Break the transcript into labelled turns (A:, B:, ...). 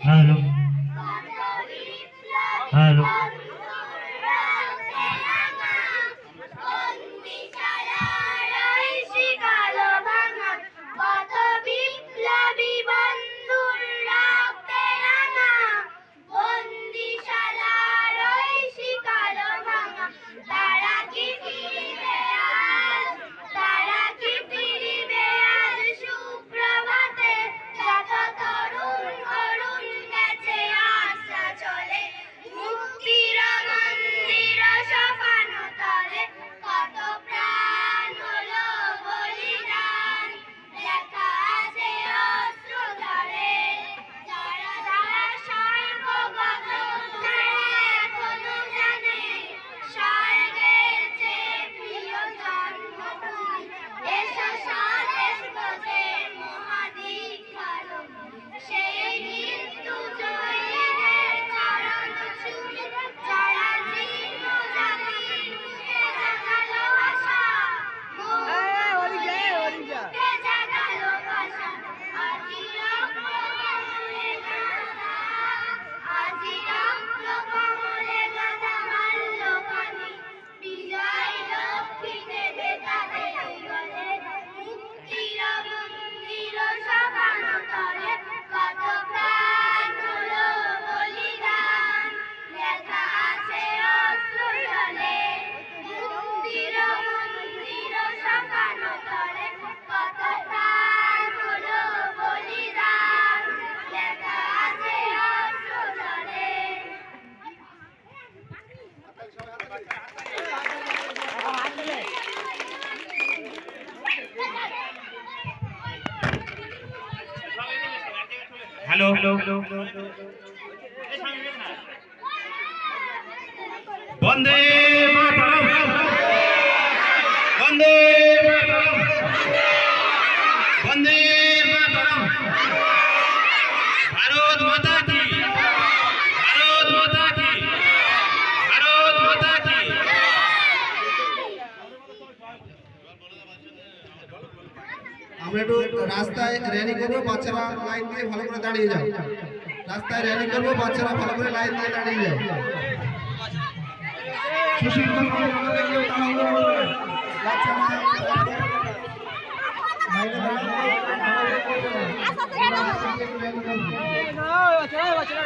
A: Hello hello hello বন্দে মাতরম বন্দে মাতরম বন্দে মাতরম ভারত মাতা কি ভারত মাতা কি ভারত মাতা কি।
B: আমরা একটু রাস্তায় র্যালি করবো, বাচ্চারা লাইন দিয়ে ভালো করে দাঁড়িয়ে যাও। রাস্তায় র্যালি করবো, বাচ্চারা ভালো করে লাইন দিয়ে দাঁড়িয়ে যাও। সুশীল বাচ্চারা